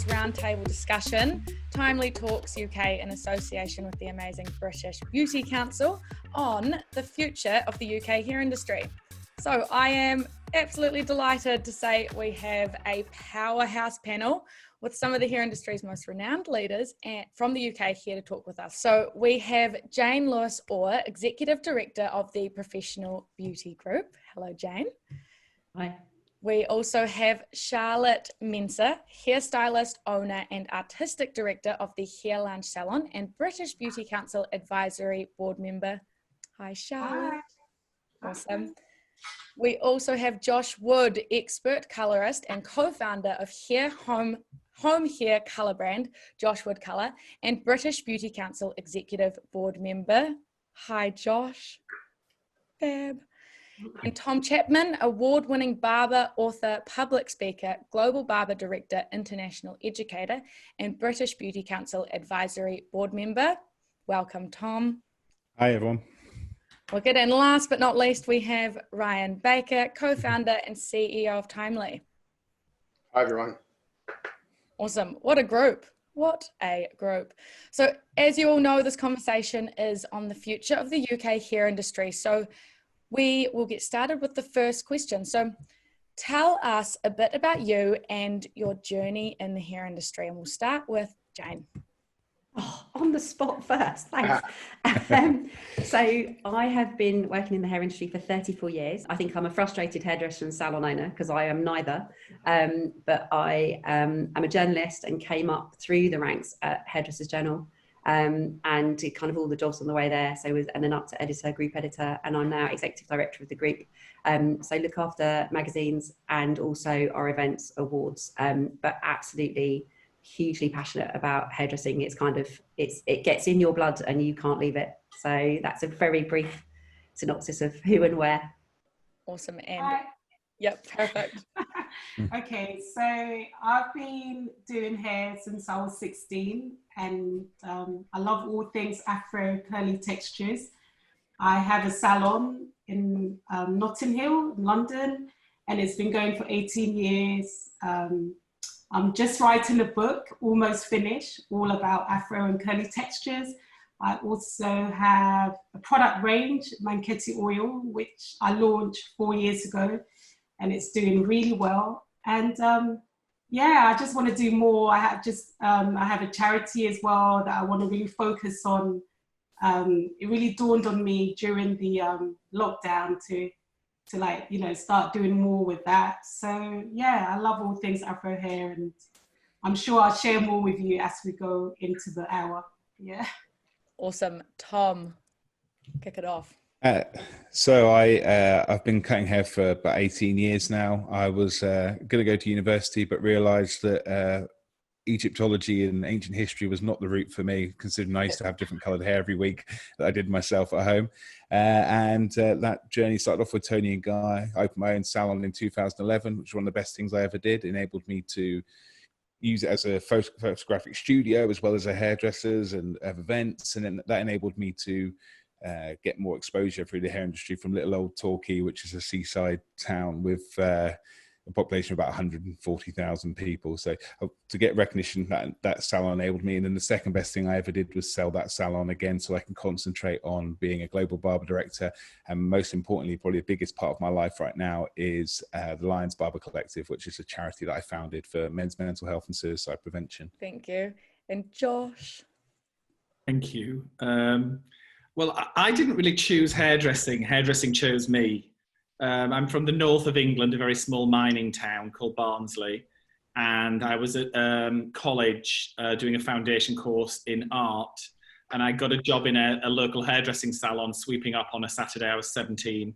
year's roundtable discussion, Timely Talks UK in association with the amazing British Beauty Council on the future of the UK hair industry. So I am absolutely delighted to say we have a powerhouse panel with some of the hair industry's most renowned leaders from the UK here to talk with us. So we have Jayne Lewis-Orr, Executive Director of the Professional Beauty Group. Hello, Jayne. Hi. We also have Charlotte Mensah, hairstylist, owner and artistic director of the Hair Lounge Salon and British Beauty Council Advisory Board member. Hi, Charlotte. Hi. Awesome. We also have Josh Wood, expert colorist and co-founder of home hair colour brand, Josh Wood Colour, and British Beauty Council Executive Board member. Hi, Josh. Fab. And Tom Chapman, award-winning barber, author, public speaker, global barber director, international educator, and British Beauty Council Advisory Board member. Welcome, Tom. Hi, everyone. Wicked. And last but not least, we have Ryan Baker, co-founder and CEO of Timely. Hi, everyone. Awesome. What a group. What a group. So as you all know, this conversation is on the future of the UK hair industry. So we will get started with the first question. So tell us a bit about you and your journey in the hair industry. And we'll start with Jayne. Oh, on the spot first, thanks. So I have been working in the hair industry for 34 years. I think I'm a frustrated hairdresser and salon owner because I am neither. But I am a journalist and came up through the ranks at Hairdressers Journal and did kind of all the jobs on the way there. And then up to editor, group editor, and I'm now executive director of the group. So look after magazines and also our events, awards, but absolutely hugely passionate about hairdressing. It's kind of, it gets in your blood and you can't leave it. So that's a very brief synopsis of who and where. Awesome. And yep, perfect. Okay, so I've been doing hair since I was 16 and I love all things Afro curly textures. I have a salon in Notting Hill, London, and it's been going for 18 years. I'm just writing a book, almost finished, all about Afro and curly textures. I also have a product range, Manketti Oil, which I launched 4 years ago, and it's doing really well. And yeah, I just want to do more. I have a charity as well that I want to really focus on. It really dawned on me during the lockdown to like, you know, start doing more with that. So yeah, I love all things Afro hair, and I'm sure I'll share more with you as we go into the hour. Yeah. Awesome. Tom, kick it off. So I've been cutting hair for about 18 years now. I was going to go to university, but realized that Egyptology and ancient history was not the route for me, considering I used to have different colored hair every week that I did myself at home. That journey started off with Tony and Guy. I opened my own salon in 2011, which was one of the best things I ever did. It enabled me to use it as a photographic studio as well as a hairdressers and have events. And then that enabled me to get more exposure through the hair industry from little old Torquay, which is a seaside town with a population of about 140,000 people. So to get recognition, that salon enabled me. And then the second best thing I ever did was sell that salon again so I can concentrate on being a global barber director. And most importantly, probably the biggest part of my life right now is the Lions Barber Collective, which is a charity that I founded for men's mental health and suicide prevention. Thank you. And Josh? Thank you. Well, I didn't really choose hairdressing. Hairdressing chose me. I'm from the north of England, a very small mining town called Barnsley. And I was at college doing a foundation course in art. And I got a job in a local hairdressing salon, sweeping up on a Saturday. I was 17.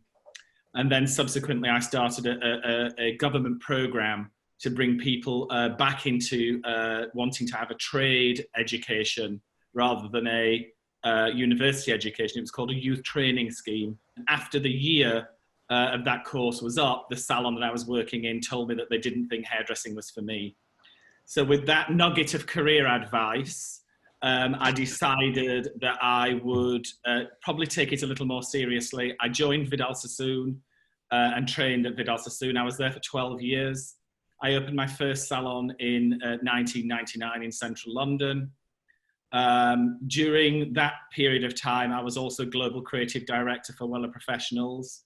And then subsequently, I started a government program to bring people back into wanting to have a trade education rather than a university education. It was called a youth training scheme. After the year of that course was up, the salon that I was working in told me that they didn't think hairdressing was for me. So with that nugget of career advice, I decided that I would probably take it a little more seriously. I joined Vidal Sassoon and trained at Vidal Sassoon. I was there for 12 years. I opened my first salon in 1999 in central London. During that period of time, I was also global creative director for Weller Professionals.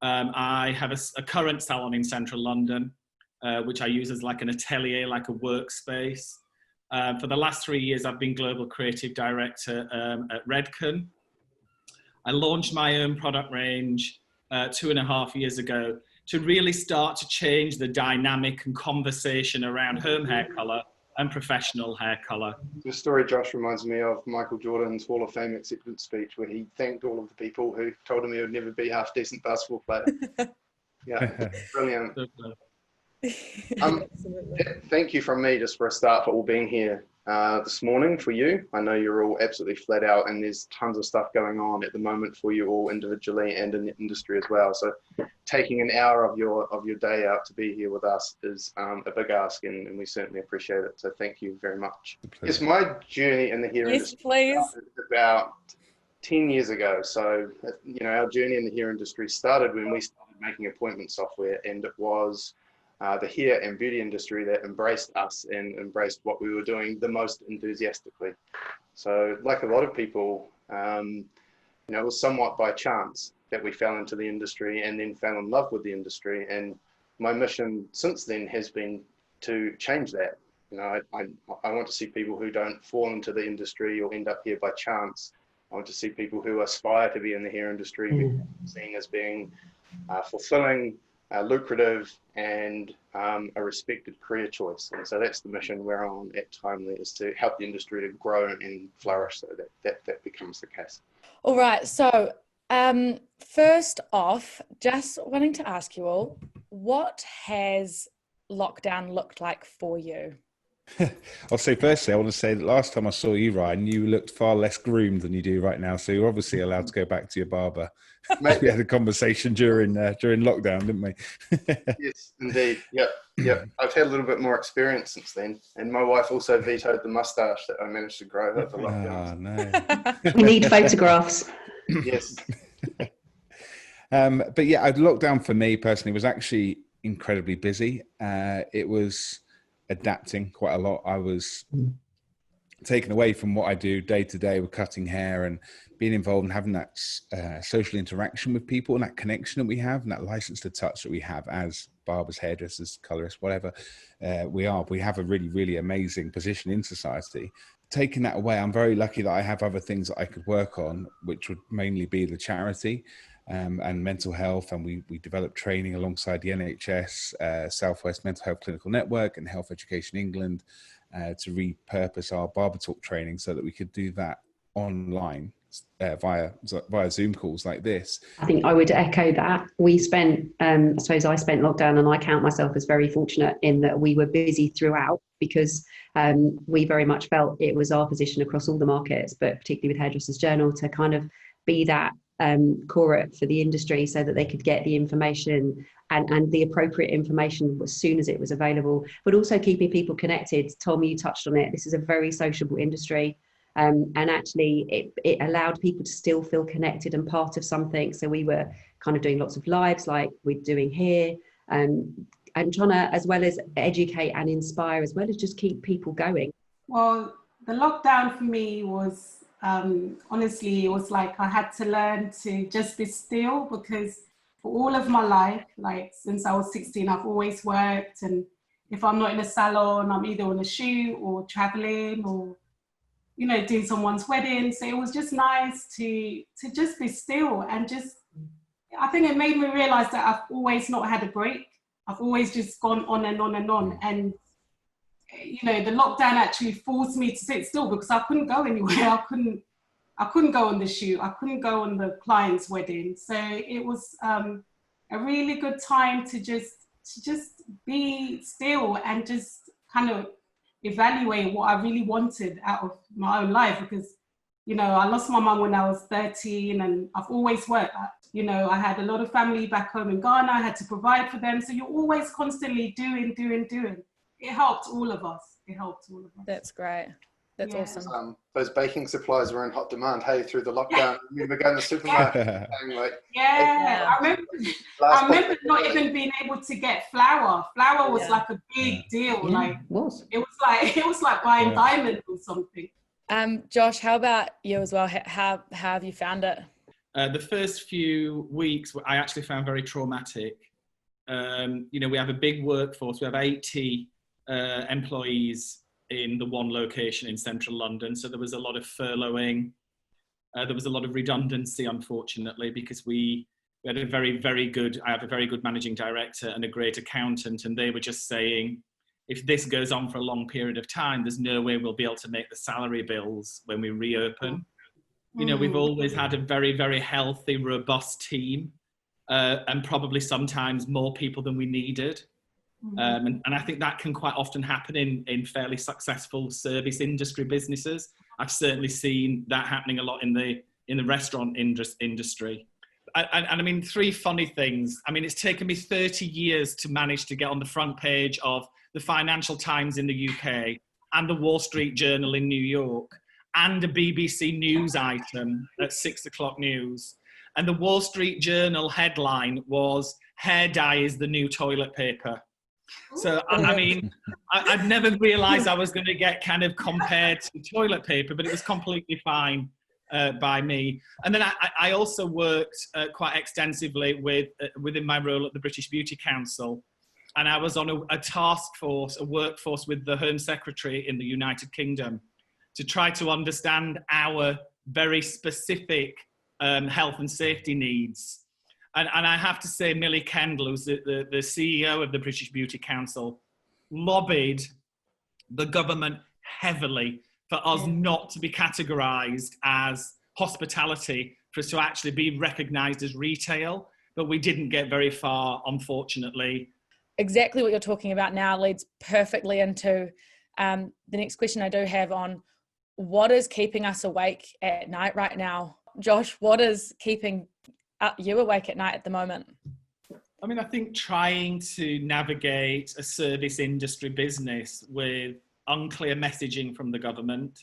I have a current salon in central London, which I use as like an atelier, like a workspace. For the last 3 years, I've been global creative director at Redken. I launched my own product range 2.5 years ago to really start to change the dynamic and conversation around home hair color and professional hair color. The story, Josh, reminds me of Michael Jordan's Hall of Fame acceptance speech, where he thanked all of the people who told him he would never be a half-decent basketball player. Yeah, brilliant. Thank you from me just for a start for all being here this morning for you. I know you're all absolutely flat out and there's tons of stuff going on at the moment for you all individually and in the industry as well. So taking an hour of your day out to be here with us is a big ask, and we certainly appreciate it. So thank you very much. It's my journey in the hair industry started about 10 years ago. So, you know, our journey in the hair industry started when we started making appointment software, and it was the hair and beauty industry that embraced us and embraced what we were doing the most enthusiastically. So like a lot of people, you know, it was somewhat by chance that we fell into the industry and then fell in love with the industry. And my mission since then has been to change that. You know, I want to see people who don't fall into the industry or end up here by chance. I want to see people who aspire to be in the hair industry, seen as being fulfilling, lucrative, and a respected career choice. And so that's the mission we're on at Timely, is to help the industry to grow and flourish so that becomes the case. All right, so first off, just wanting to ask you all, what has lockdown looked like for you? I'll say firstly, I want to say that last time I saw you, Ryan, you looked far less groomed than you do right now. So you're obviously allowed to go back to your barber. We had a conversation during lockdown, didn't we? Yes, indeed. Yep. I've had a little bit more experience since then. And my wife also vetoed the mustache that I managed to grow over lockdown. Oh, no. We need photographs. Yes. But yeah, lockdown for me personally was actually incredibly busy. It was adapting quite a lot. I was taken away from what I do day to day with cutting hair and being involved and having that social interaction with people and that connection that we have and that license to touch that we have as barbers, hairdressers, colorists, whatever we have a really, really amazing position in society. Taking that away, I'm very lucky that I have other things that I could work on, which would mainly be the charity and mental health. And we developed training alongside the NHS, Southwest Mental Health Clinical Network and Health Education England to repurpose our Barber Talk training so that we could do that online via Zoom calls like this. I think I would echo that. We spent, I suppose I spent lockdown, and I count myself as very fortunate in that we were busy throughout, because we very much felt it was our position across all the markets, but particularly with Hairdressers Journal, to kind of be that Korth for the industry so that they could get the information and the appropriate information as soon as it was available, but also keeping people connected. Tom, you touched on it. This is a very sociable industry. And actually it allowed people to still feel connected and part of something. So we were kind of doing lots of lives like we're doing here, and trying to, as well as educate and inspire, as well as just keep people going. Well, the lockdown for me was, honestly, it was like I had to learn to just be still, because for all of my life, like since I was 16, I've always worked. And if I'm not in a salon, I'm either on a shoot or traveling or, you know, doing someone's wedding. So it was just nice to just be still and just, I think it made me realize that I've always not had a break. I've always just gone on and on and on. And, you know, the lockdown actually forced me to sit still because I couldn't go anywhere. I couldn't go on the shoot. I couldn't go on the client's wedding. So it was a really good time to just be still and just kind of evaluate what I really wanted out of my own life, because, you know, I lost my mum when I was 13 and I've always worked. You know, I had a lot of family back home in Ghana. I had to provide for them. So you're always constantly doing. It helped all of us. That's great. That's Yeah. awesome. Those baking supplies were in hot demand. Hey, through the lockdown, I remember going to the supermarket and saying, like, Yeah, I remember not even being able to get flour. Flour was like a big deal. Yeah, like it was like buying diamonds or something. Josh, how about you as well? How have you found it? The first few weeks I actually found very traumatic. You know, we have a big workforce. We have 80 employees in the one location in central London. So there was a lot of furloughing. There was a lot of redundancy, unfortunately, because we had a very, very good, I have a very good managing director and a great accountant. And they were just saying, if this goes on for a long period of time, there's no way we'll be able to make the salary bills when we reopen. You know, we've always had a very, very healthy, robust team, and probably sometimes more people than we needed. And I think that can quite often happen in fairly successful service industry businesses. I've certainly seen that happening a lot in the restaurant industry. And I mean, three funny things. I mean, it's taken me 30 years to manage to get on the front page of the Financial Times in the UK and the Wall Street Journal in New York and a BBC News item at 6 o'clock news. And the Wall Street Journal headline was, "Hair dye is the new toilet paper." So, I mean, I'd never realised I was going to get kind of compared to toilet paper, but it was completely fine by me. And then I also worked quite extensively within my role at the British Beauty Council. And I was on a task force, a workforce with the Home Secretary in the United Kingdom to try to understand our very specific health and safety needs. And I have to say, Millie Kendall, who's the CEO of the British Beauty Council, lobbied the government heavily for us not to be categorised as hospitality, for us to actually be recognised as retail. But we didn't get very far, unfortunately. Exactly what you're talking about now leads perfectly into the next question I do have on what is keeping us awake at night right now. Josh, what is keeping you awake at night at the moment? I mean, I think trying to navigate a service industry business with unclear messaging from the government,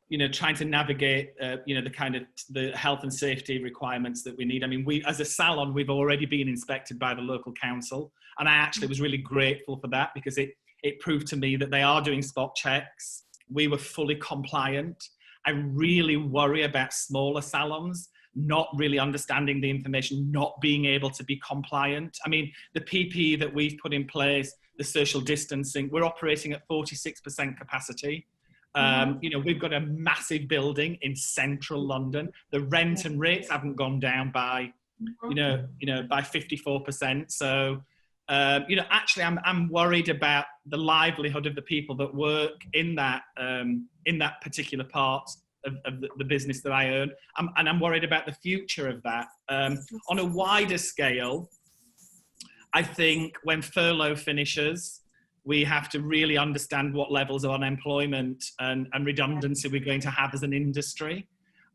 you know, trying to navigate, you know, the kind of the health and safety requirements that we need. I mean, we, as a salon, we've already been inspected by the local council. And I actually was really grateful for that because it proved to me that they are doing spot checks. We were fully compliant. I really worry about smaller salons not really understanding the information, not being able to be compliant. I mean, the PPE that we've put in place, the social distancing, we're operating at 46% capacity. You know, we've got a massive building in central London. The rent and rates haven't gone down by, you know, by 54%. So, you know, actually, I'm worried about the livelihood of the people that work in that particular part of the business that I own, and I'm worried about the future of that. On a wider scale, I think when furlough finishes, we have to really understand what levels of unemployment and redundancy we're going to have as an industry.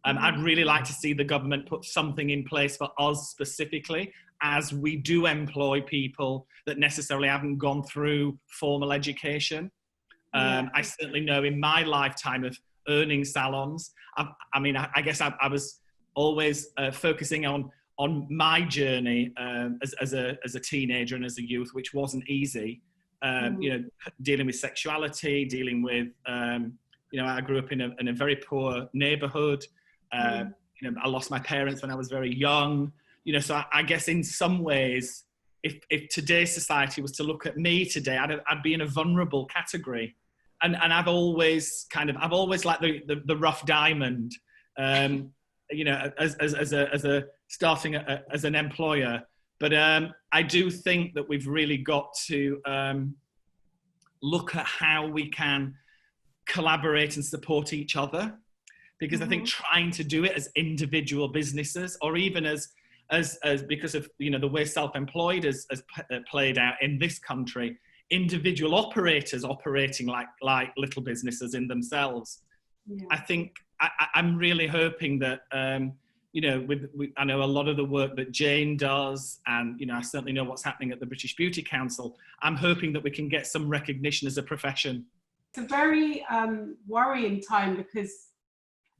I'd really like to see the government put something in place for us specifically, as we do employ people that necessarily haven't gone through formal education. I certainly know in my lifetime of earning salons, I mean, I guess I was always focusing on my journey as a teenager and as a youth, which wasn't easy. You know, dealing with sexuality, dealing with, you know, I grew up in a very poor neighborhood. You know, I lost my parents when I was very young. You know, so I guess in some ways, if today's society was to look at me today, I'd be in a vulnerable category. And I've always like the rough diamond, you know, as starting as an employer. But I do think that we've really got to look at how we can collaborate and support each other, because I think trying to do it as individual businesses, or even as because of, you know, the way self-employed has played out in this country, individual operators operating like little businesses in themselves. I think I'm really hoping that, you know, I know a lot of the work that Jayne does, and, you know, I certainly know what's happening at the British Beauty Council. I'm hoping that we can get some recognition as a profession. a very worrying time because,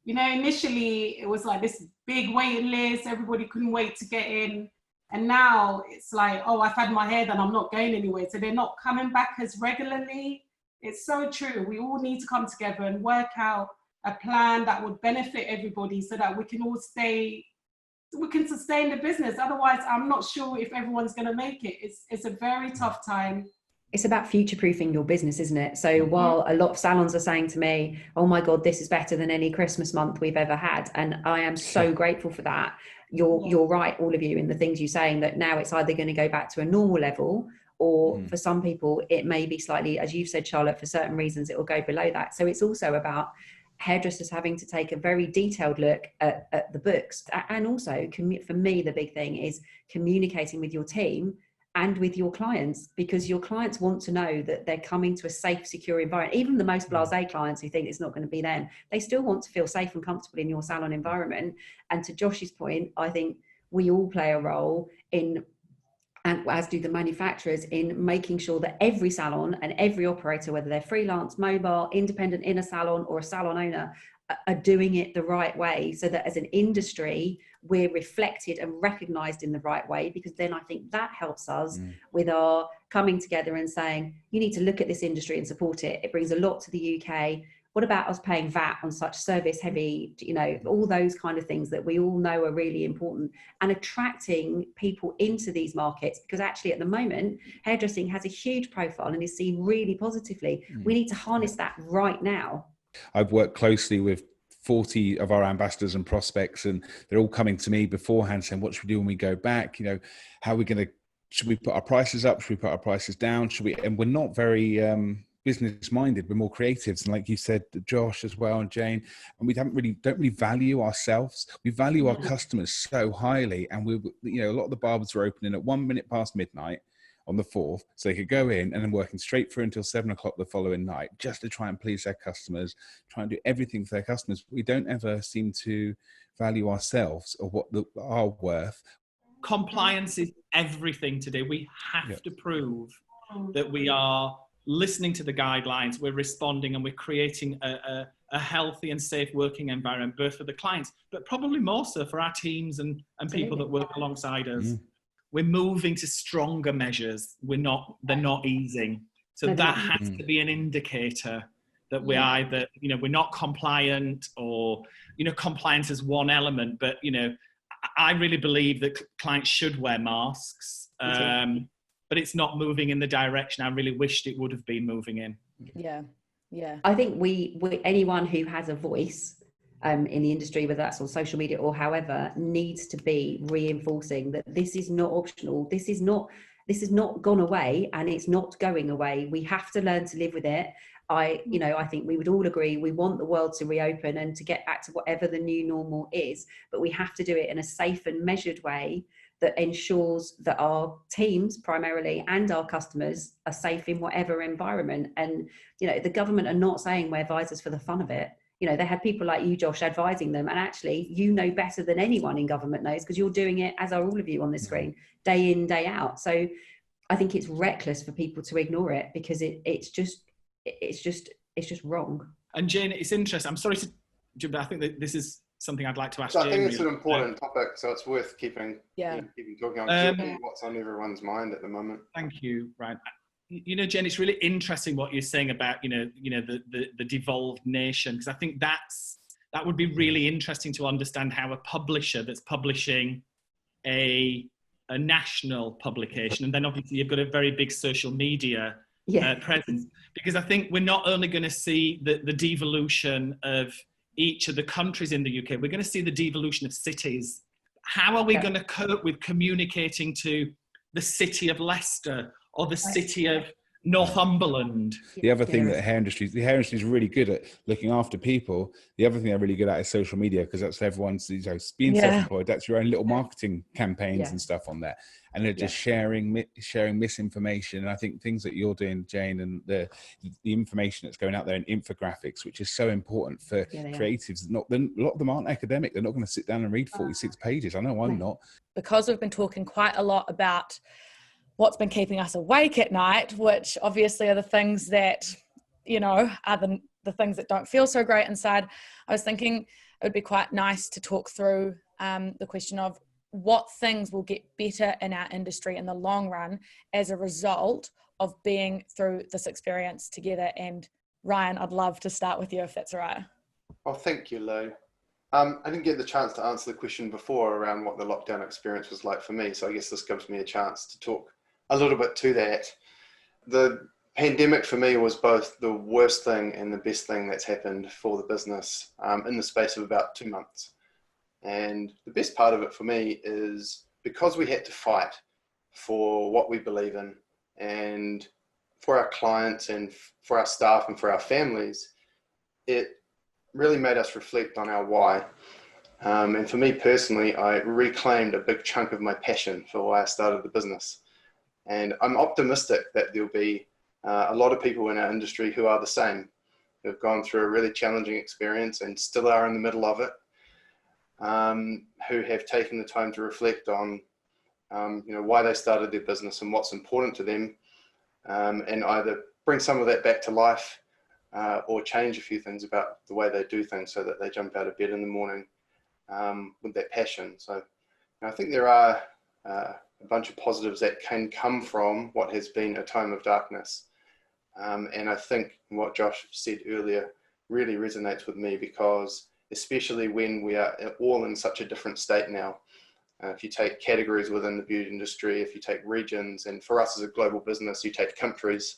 you know, initially it was like this big waiting list, everybody couldn't wait to get in. And now it's like, oh, I've had my hair done, I'm not going anywhere. So they're not coming back as regularly. It's so true. We all need to come together and work out a plan that would benefit everybody so that we can all we can sustain the business. Otherwise, I'm not sure if everyone's going to make it. It's a very tough time. It's about future-proofing your business, isn't it? So while a lot of salons are saying to me, oh my God, this is better than any Christmas month we've ever had. And I am so grateful for that. You're right, all of you, in the things you're saying, that now it's either going to go back to a normal level, or for some people, it may be slightly, as you've said, Charlotte, for certain reasons, it will go below that. So it's also about hairdressers having to take a very detailed look at the books. And also, for me, the big thing is communicating with your team and with your clients, because your clients want to know that they're coming to a safe, secure environment. Even the most blasé clients who think it's not going to be them, they still want to feel safe and comfortable in your salon environment. And to Josh's point, I think we all play a role in, and as do the manufacturers, in making sure that every salon and every operator, whether they're freelance, mobile, independent in a salon or a salon owner, are doing it the right way, so that as an industry, we're reflected and recognized in the right way, because then I think that helps us with our coming together and saying, you need to look at this industry and support it. It brings a lot to the UK. What about us paying VAT on such service heavy, you know, all those kind of things that we all know are really important, and attracting people into these markets, because actually at the moment, hairdressing has a huge profile and is seen really positively. We need to harness that right now. I've worked closely with 40 of our ambassadors and prospects, and they're all coming to me beforehand saying, what should we do when we go back? You know, how are we going to, should we put our prices up? Should we put our prices down? Should we? And we're not very business minded. We're more creatives. And like you said, Josh as well, and Jane, and we don't really value ourselves. We value our customers so highly. And we, you know, a lot of the barbers were opening at 1 minute past midnight on the 4th, so they could go in and then working straight through until 7 o'clock the following night, just to try and please their customers, try and do everything for their customers. We don't ever seem to value ourselves or what our worth. Compliance is everything today. We have to prove that we are listening to the guidelines, we're responding, and we're creating a healthy and safe working environment, both for the clients, but probably more so for our teams and people that work alongside us. We're moving to stronger measures. They're not easing. So that has to be an indicator that we either, you know, we're not compliant, or, you know, compliance is one element, but, you know, I really believe that clients should wear masks, but it's not moving in the direction I really wished it would have been moving in. Yeah. I think we anyone who has a voice in the industry, whether that's on social media or however, needs to be reinforcing that this is not optional. This is not gone away, and it's not going away. We have to learn to live with it. I think we would all agree we want the world to reopen and to get back to whatever the new normal is, but we have to do it in a safe and measured way that ensures that our teams primarily and our customers are safe in whatever environment. And, you know, the government are not saying wear visors for the fun of it. You know, they had people like you, Josh, advising them. And actually, you know better than anyone in government knows, because you're doing it, as are all of you on this screen, day in, day out. So I think it's reckless for people to ignore it, because it's just wrong. And Jane, it's interesting. I'm sorry to jump, but I think that this is something I'd like to ask So Jane. I think it's an important topic, so it's worth keeping talking on. What's on everyone's mind at the moment. Thank you, Ryan. You know, Jen, it's really interesting what you're saying about, you know, the devolved nation, because I think that would be really interesting to understand how a publisher that's publishing a national publication, and then obviously you've got a very big social media presence, because I think we're not only going to see the devolution of each of the countries in the UK, we're going to see the devolution of cities. How are we going to cope with communicating to the city of Leicester or the city of Northumberland? The other thing that the hair industry is really good at looking after people. The other thing they're really good at is social media, because that's everyone's, you know, being self-employed. That's your own little marketing campaigns and stuff on there, and they're just sharing misinformation. And I think things that you're doing, Jane, and the information that's going out there in infographics, which is so important for creatives. A lot of them aren't academic. They're not going to sit down and read 46 pages. I know I'm not. Because we've been talking quite a lot about what's been keeping us awake at night, which obviously are the things that you know, are the things that don't feel so great inside. I was thinking it would be quite nice to talk through the question of what things will get better in our industry in the long run as a result of being through this experience together. And Ryan, I'd love to start with you if that's all right. Oh, thank you, Lou. I didn't get the chance to answer the question before around what the lockdown experience was like for me, so I guess this gives me a chance to talk a little bit to that. The pandemic for me was both the worst thing and the best thing that's happened for the business in the space of about 2 months. And the best part of it for me is because we had to fight for what we believe in and for our clients and for our staff and for our families, it really made us reflect on our why. And for me personally, I reclaimed a big chunk of my passion for why I started the business. And I'm optimistic that there'll be a lot of people in our industry who are the same, who have gone through a really challenging experience and still are in the middle of it, who have taken the time to reflect on why they started their business and what's important to them, and either bring some of that back to life or change a few things about the way they do things so that they jump out of bed in the morning with that passion. So I think there are a bunch of positives that can come from what has been a time of darkness. And I think what Josh said earlier really resonates with me, because especially when we are all in such a different state now, if you take categories within the beauty industry, if you take regions, and for us as a global business, you take countries,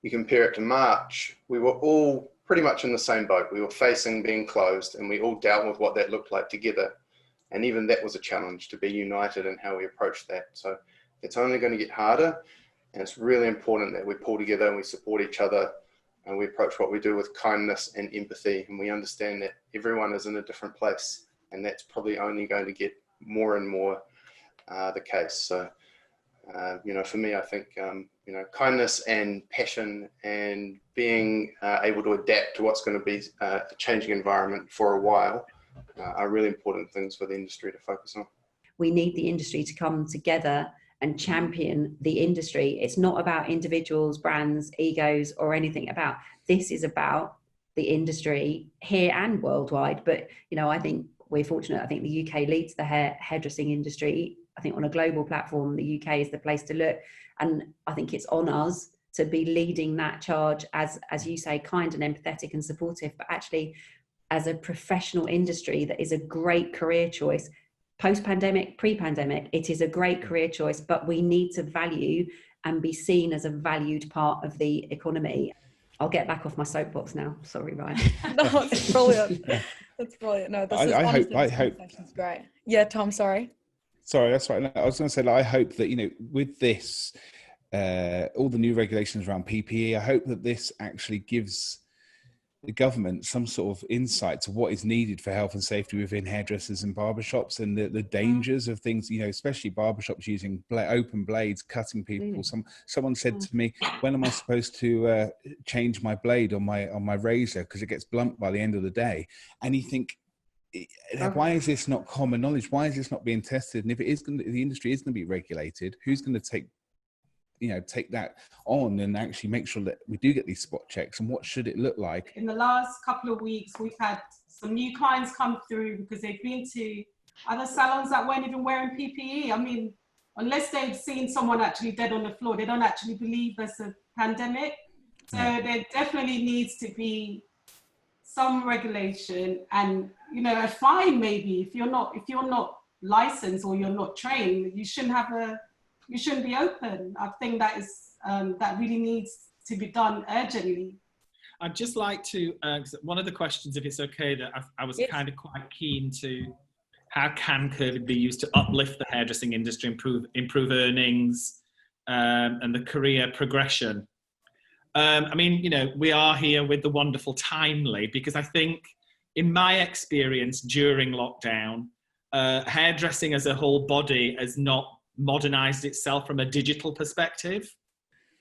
you compare it to March, we were all pretty much in the same boat. We were facing being closed, and we all dealt with what that looked like together. And even that was a challenge, to be united in how we approach that. So it's only going to get harder, and it's really important that we pull together and we support each other, and we approach what we do with kindness and empathy, and we understand that everyone is in a different place, and that's probably only going to get more and more the case. So, for me, I think, kindness and passion and being able to adapt to what's going to be a changing environment for a while are really important things for the industry to focus on. We need the industry to come together and champion the industry. It's not about individuals, brands, egos, or anything about. This is about the industry here and worldwide. But, I think we're fortunate. I think the UK leads the hairdressing industry. I think on a global platform, the UK is the place to look. And I think it's on us to be leading that charge as you say, kind and empathetic and supportive, but actually as a professional industry that is a great career choice. Post-pandemic, pre-pandemic, it is a great career choice, but we need to value and be seen as a valued part of the economy. I'll get back off my soapbox now. Sorry, Ryan. No, it's brilliant. That's brilliant. No, I hope it's great. Yeah, Tom, sorry. Sorry, that's right. I was going to say, I hope that, with this, all the new regulations around PPE, I hope that this actually gives the government some sort of insight to what is needed for health and safety within hairdressers and barbershops, and the dangers of things, especially barbershops using open blades, cutting people. Someone said to me, when am I supposed to change my blade on my razor, because it gets blunt by the end of the day? And you think, why is this not common knowledge? Why is this not being tested? And if it is the industry is going to be regulated, who's going to take that on and actually make sure that we do get these spot checks, and what should it look like? In the last couple of weeks, we've had some new clients come through because they've been to other salons that weren't even wearing PPE. I mean, unless they've seen someone actually dead on the floor, they don't actually believe there's a pandemic. So there definitely needs to be some regulation and, a fine maybe. If you're not licensed or you're not trained, you shouldn't be open. I think that is that really needs to be done urgently. I'd just like to, one of the questions, if it's okay, that I was kind of quite keen to, how can COVID be used to uplift the hairdressing industry, improve earnings and the career progression? We are here with the wonderful Timely, because I think in my experience during lockdown, hairdressing as a whole body has not modernized itself from a digital perspective.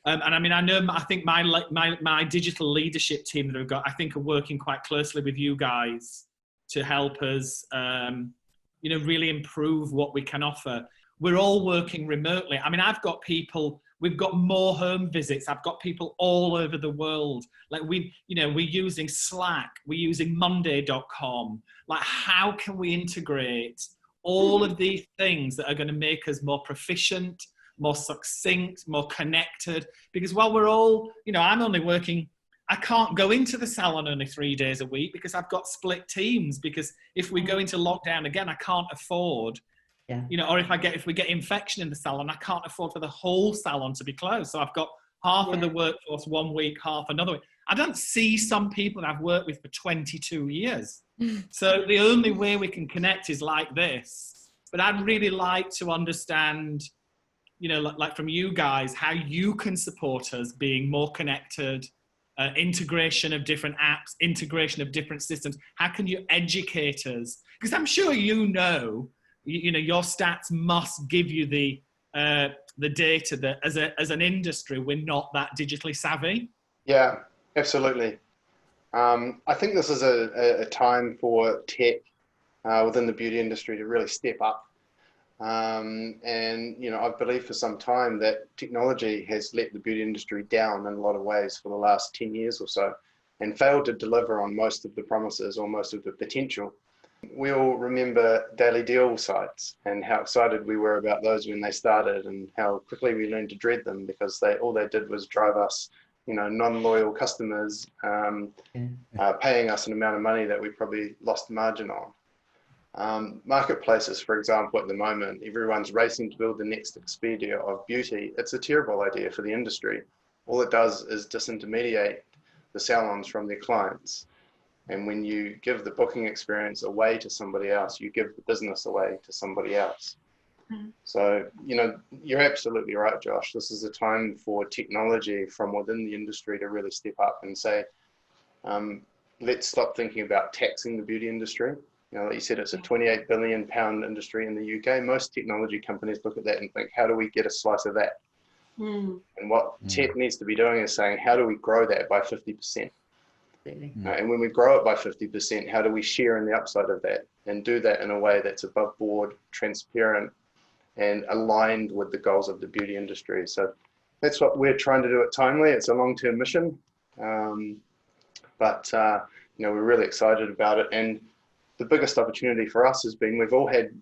I think my digital leadership team that I've got, I think, are working quite closely with you guys to help us, really improve what we can offer. We're all working remotely. I've got people We've got more home visits. I've got people all over the world. Like we're using Slack, we're using Monday.com. Like, how can we integrate all of these things that are going to make us more proficient, more succinct, more connected? Because while we're all, I'm only working, I can't go into the salon only 3 days a week because I've got split teams. Because if we go into lockdown again, I can't afford, or if we get infection in the salon, I can't afford for the whole salon to be closed. So I've got half of the workforce 1 week, half another week. I don't see some people that I've worked with for 22 years. So the only way we can connect is like this. But I'd really like to understand, like from you guys, how you can support us being more connected, integration of different apps, integration of different systems. How can you educate us? Because I'm sure your stats must give you the data that as an industry, we're not that digitally savvy. Yeah, absolutely. I think this is a time for tech within the beauty industry to really step up. And I believe for some time that technology has let the beauty industry down in a lot of ways for the last 10 years or so, and failed to deliver on most of the promises or most of the potential. We all remember daily deal sites and how excited we were about those when they started, and how quickly we learned to dread them because all they did was drive us, non-loyal customers, paying us an amount of money that we probably lost margin on. Marketplaces, for example, at the moment, everyone's racing to build the next Expedia of beauty. It's a terrible idea for the industry. All it does is disintermediate the salons from their clients. And when you give the booking experience away to somebody else, you give the business away to somebody else. So, you're absolutely right, Josh. This is a time for technology from within the industry to really step up and say, let's stop thinking about taxing the beauty industry. Like you said, it's a £28 billion industry in the UK. Most technology companies look at that and think, how do we get a slice of that? And what tech needs to be doing is saying, how do we grow that by 50%? And when we grow it by 50%, how do we share in the upside of that and do that in a way that's above board, transparent, and aligned with the goals of the beauty industry? So that's what we're trying to do at Timely. It's a long-term mission, but we're really excited about it. And the biggest opportunity for us has been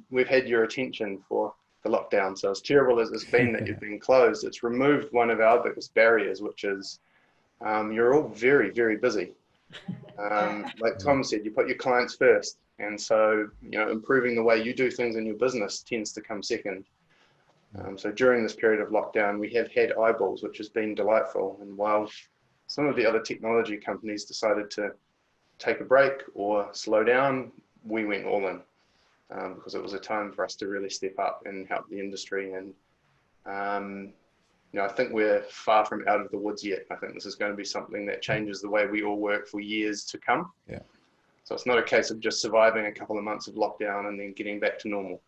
we've had your attention for the lockdown. So as terrible as it's been that you've been closed, it's removed one of our biggest barriers, which is you're all very, very busy. Like Tom said, you put your clients first, and so improving the way you do things in your business tends to come second. So during this period of lockdown, we have had eyeballs, which has been delightful. And while some of the other technology companies decided to take a break or slow down, we went all in because it was a time for us to really step up and help the industry. And I think we're far from out of the woods yet. I think this is going to be something that changes the way we all work for years to come. Yeah. So it's not a case of just surviving a couple of months of lockdown and then getting back to normal.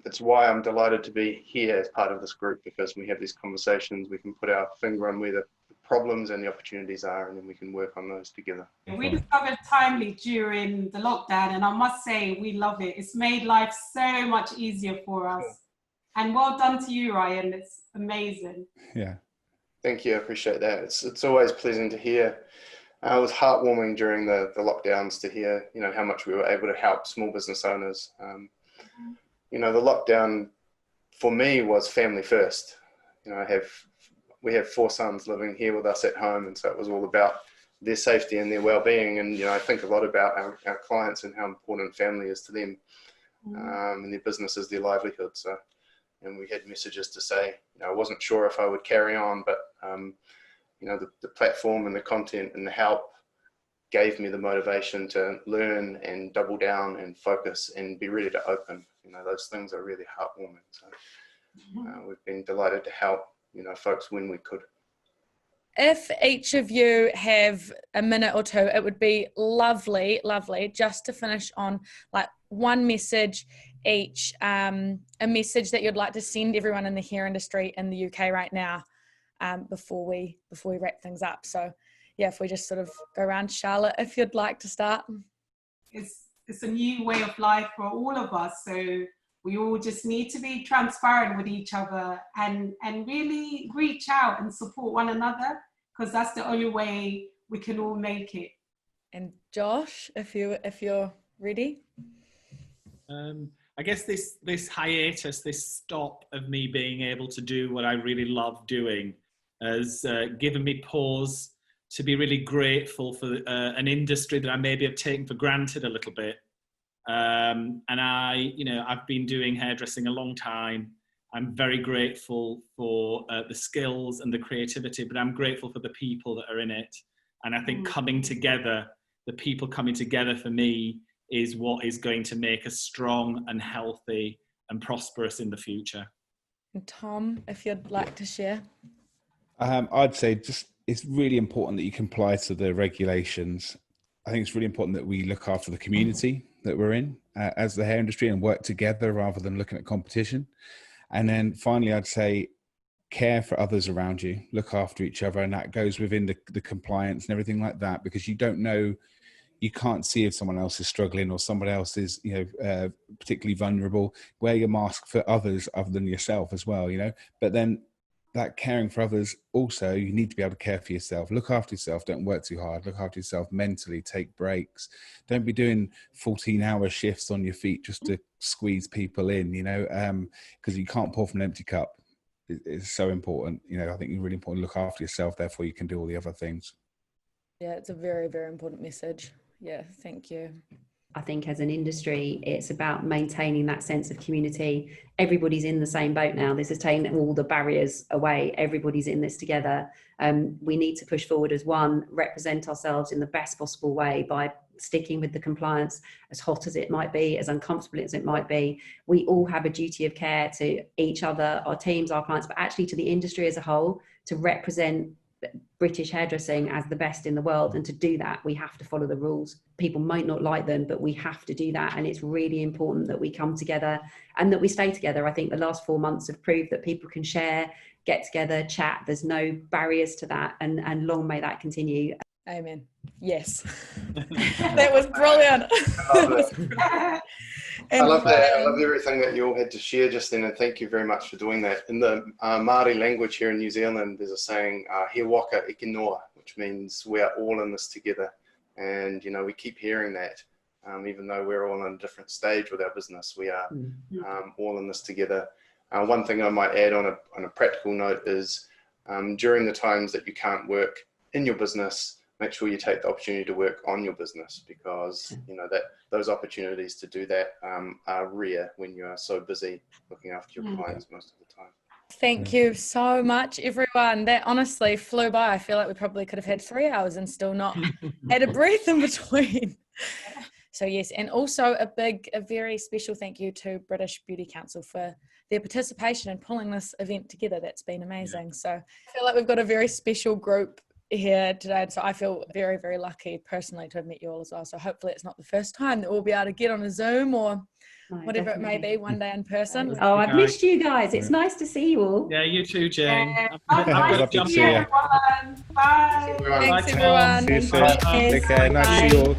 It's why I'm delighted to be here as part of this group, because we have these conversations, we can put our finger on where the problems and the opportunities are, and then we can work on those together. We discovered Timely during the lockdown, and I must say we love it. It's made life so much easier for us. Sure. And well done to you, Ryan. It's amazing. Yeah. Thank you. I appreciate that. It's always pleasant to hear. It was heartwarming during the lockdowns to hear, how much we were able to help small business owners. The lockdown for me was family first. We have 4 sons living here with us at home, and so it was all about their safety and their well-being. And I think a lot about our clients and how important family is to them, and their business is their livelihood. So. And we had messages to say, I wasn't sure if I would carry on, but the platform and the content and the help gave me the motivation to learn and double down and focus and be ready to open. Those things are really heartwarming. So we've been delighted to help, folks when we could. If each of you have a minute or two, it would be lovely just to finish on like one message each, a message that you'd like to send everyone in the hair industry in the UK right now, before we wrap things up. So yeah, if we just sort of go around, Charlotte, if you'd like to start. It's a new way of life for all of us. So we all just need to be transparent with each other and really reach out and support one another, because that's the only way we can all make it. And Josh, if you're ready. I guess this hiatus, this stop of me being able to do what I really love doing has given me pause to be really grateful for an industry that I maybe have taken for granted a little bit. And I've been doing hairdressing a long time. I'm very grateful for the skills and the creativity, but I'm grateful for the people that are in it. And I think coming together, the people coming together for me is what is going to make us strong and healthy and prosperous in the future. And Tom, if you'd like to share. I'd say just it's really important that you comply to the regulations. I think it's really important that we look after the community that we're in as the hair industry and work together rather than looking at competition. And then finally, I'd say care for others around you, look after each other. And that goes within the compliance and everything like that, because you don't know, you can't see if someone else is struggling or someone else is, particularly vulnerable. Wear your mask for others other than yourself as well, but then that caring for others, also, you need to be able to care for yourself. Look after yourself. Don't work too hard. Look after yourself mentally. Take breaks. Don't be doing 14-hour shifts on your feet just to squeeze people in, because you can't pour from an empty cup. It's so important. I think it's really important to look after yourself. Therefore, you can do all the other things. Yeah, it's a very, very important message. Yeah, thank you. I think as an industry, it's about maintaining that sense of community. Everybody's in the same boat now. This is taking all the barriers away. Everybody's in this together. We need to push forward as one, represent ourselves in the best possible way by sticking with the compliance, as hot as it might be, as uncomfortable as it might be. We all have a duty of care to each other, our teams, our clients, but actually to the industry as a whole, to represent British hairdressing as the best in the world. And to do that, we have to follow the rules. People might not like them, but we have to do that. And it's really important that we come together and that we stay together. I think the last 4 months have proved that people can share, get together, chat. There's no barriers to that. And long may that continue. Amen. Yes. That was brilliant. I love that. I love everything that you all had to share just then, and thank you very much for doing that. In the Māori language here in New Zealand, there's a saying, he waka eke noa, which means we are all in this together. And, we keep hearing that, even though we're all in a different stage with our business, we are all in this together. One thing I might add on a practical note is during the times that you can't work in your business, make sure you take the opportunity to work on your business, because that those opportunities to do that are rare when you are so busy looking after your clients most of the time. Thank you so much, everyone. That honestly flew by. I feel like we probably could have had 3 hours and still not had a breath in between. So yes, and also a very special thank you to British Beauty Council for their participation in pulling this event together. That's been amazing. Yeah. So I feel like we've got a very special group here today, so I feel very, very lucky personally to have met you all as well. So hopefully it's not the first time that we'll be able to get on a Zoom or whatever definitely. It may be one day in person. Oh, I've missed you guys. It's nice to see you all. Yeah, you too, Jayne. Nice to see you, everyone. Bye. Thanks, everyone. See you soon. Take care. Nice to see you all.